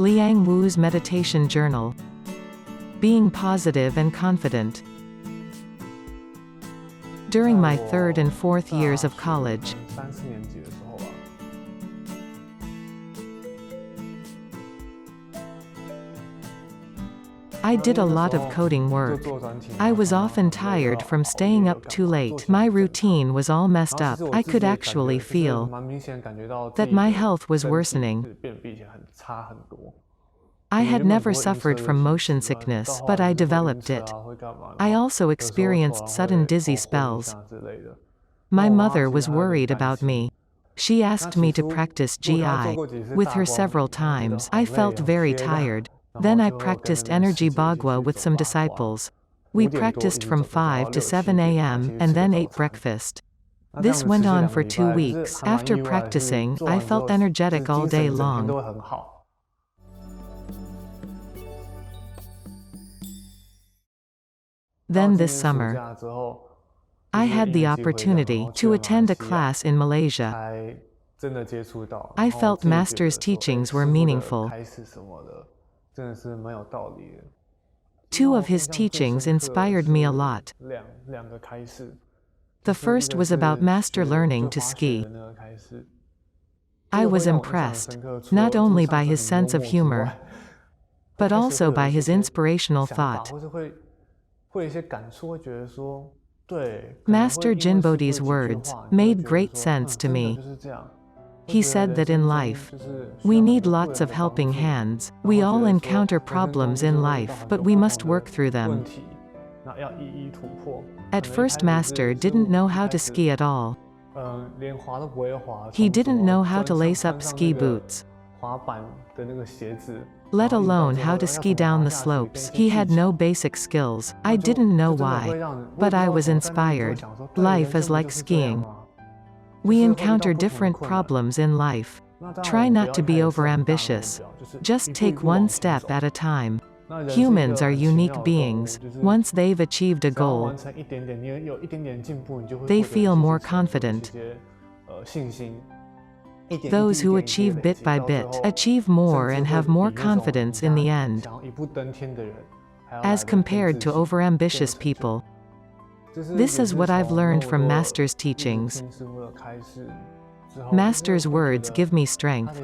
Liang Wu's meditation journal. Being positive and confident. During my third and fourth years of college, I did a lot of coding work. I was often tired from staying up too late. My routine was all messed up. I could actually feel that my health was worsening. I had never suffered from motion sickness, but I developed it. I also experienced sudden dizzy spells. My mother was worried about me. She asked me to practice GI with her several times. I felt very tired. Then I practiced energy bagua with some disciples. We practiced from 5 to 7 a.m. and then ate breakfast. This went on for 2 weeks. After practicing, I felt energetic all day long. Then this summer, I had the opportunity to attend a class in Malaysia. I felt Master's teachings were meaningful. 2 of his teachings inspired me a lot. The first was about Master learning to ski. I was impressed, not only by his sense of humor, but also by his inspirational thought. Master Jinbodhi's words made great sense to me. He said that in life, we need lots of helping hands. We all encounter problems in life, but we must work through them. At first, Master didn't know how to ski at all. He didn't know how to lace up ski boots, let alone how to ski down the slopes. He had no basic skills. I didn't know why, but I was inspired. Life is like skiing. We encounter different problems in life. Try not to be overambitious. Just take one step at a time. Humans are unique beings. Once they've achieved a goal, they feel more confident. Those who achieve bit by bit achieve more and have more confidence in the end, as compared to overambitious people. This is what I've learned from Master's teachings. Master's words give me strength,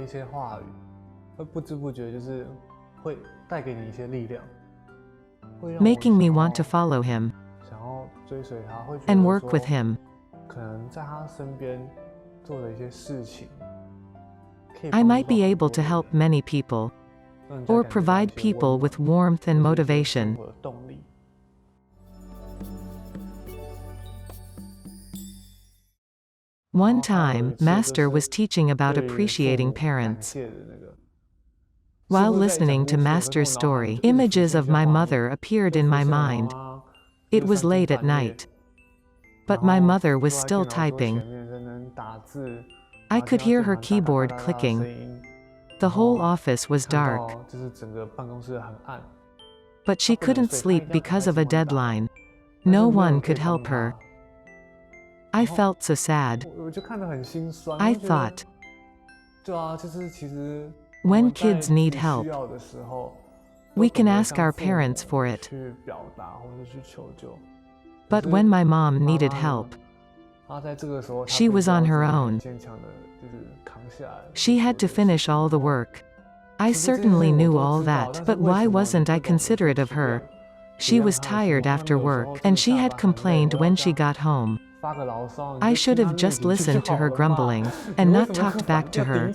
making me want to follow him and work with him. I might be able to help many people, or provide people with warmth and motivation. One time, Master was teaching about appreciating parents. While listening to Master's story, images of my mother appeared in my mind. It was late at night, but my mother was still typing. I could hear her keyboard clicking. The whole office was dark, but she couldn't sleep because of a deadline. No one could help her. I felt so sad. I thought, when kids need help, we can ask our parents for it. But when my mom needed help, she was on her own. She had to finish all the work. I certainly knew all that, but why wasn't I considerate of her? She was tired after work, and she had complained when she got home. I should have just listened to her grumbling, and not talked back to her.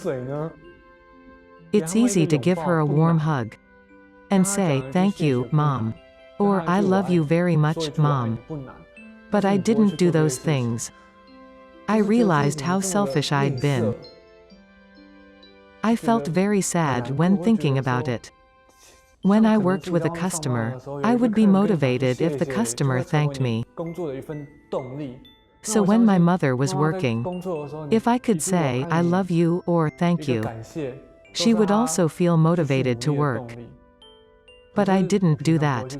It's easy to give her a warm hug, and say, "Thank you, Mom," or "I love you very much, Mom." But I didn't do those things. I realized how selfish I'd been. I felt very sad when thinking about it. When I worked with a customer, I would be motivated if the customer thanked me. So when my mother was working, if I could say, "I love you," or "thank you," she would also feel motivated to work. But I didn't do that.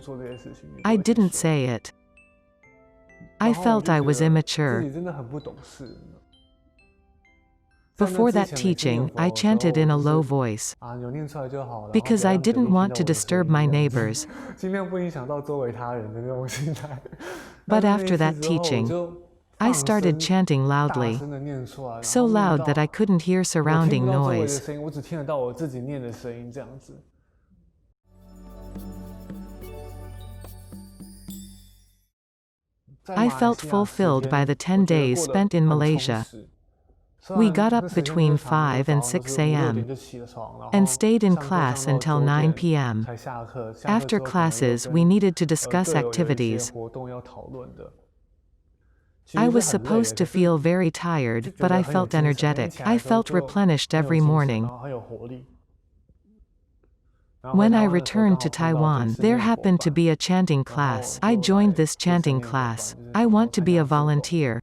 I didn't say it. I felt I was immature. Before that teaching, I chanted in a low voice, 啊，有念出来就好，然后 because 不要 I 让隔壁 didn't 听 want 到 to 我的声 disturb 音 my 这样子 neighbors. 尽量不影响到周围他人的那种心态。 But 但是那 after 一次 that 之后，我 teaching, 就 I 放 started 声 chanting 大 loudly, 声的念出来，然 so 后念 loud that 到 I couldn't hear 我听 surrounding 不到周围的 noise. 声音，我只听得到我自己念的声音这样子。在 I 马来 felt 西亚10 fulfilled by 天， the 我 10觉得 days 过得 spent in 很充 Malaysia. 实。虽 We 然 got 那 up 10天 between 就常常 5 and 早上就 6 是5、6 a.m. 点就起了床，然 and 后 stayed in 上课 class 上到 until 9 9 点 p.m. 才下课。下课 After 之后可能又 classes, 跟 we needed to discuss 队友有一些 activities. 活动要讨论的。其 I 实是 was 很累的， supposed 可 to 是 feel very 就 tired, 觉 but 得 I 很有 felt 精神，每天 energetic. 起来 I 的时候 felt 就 replenished 很有 every 精神， morning. 然后很有活力。然后回 When 台 I 湾的时候，刚 returned 好 to 碰到 Taiwan, 第四 there 念佛 happened to 班， be a chanting 然后 class. I 就 joined 来 this 第四 chanting 念佛班， class. 就是 I 想说 want to 参 be 加 a 志工。 volunteer.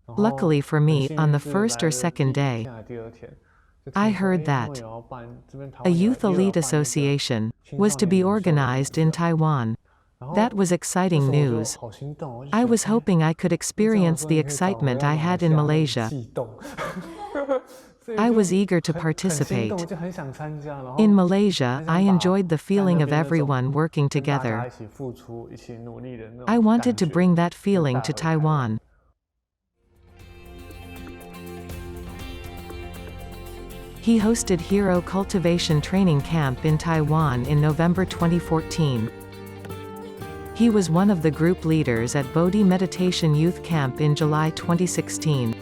然 Luckily 后 for 很 me, 幸 on 运 the 是 first 来 or 的 second 第一 day, 天还是第二天，就 I 听说 heard 他们 that 也要办这边台 a 湾也 youth 有要 elite 办那个 association 青 was 少 to 年 be 领袖的比 organized in 赛。 Taiwan. 然 That 后 was 那 exciting 时候我就 news. 好心动，我就 I 觉得 was hoping I could 那这样 experience 说 the 你可以找回 excitement 到 I 马来 had 西 in 亚那种 Malaysia. 悸动。所以 I 就 was eager to 很心动， participate. 就很想参加，然 In 后 Malaysia, 很 I 想把 enjoyed the 在 feeling 那 of 边那种 everyone working 跟大家 together. 一起付出、一起努力的那 I 种 wanted 感 to 觉， bring that 就 feeling 带 to 回台湾。 Taiwan. He hosted Hero Cultivation Training Camp in Taiwan in November 2014. He was one of the group leaders at Bodhi Meditation Youth Camp in July 2016.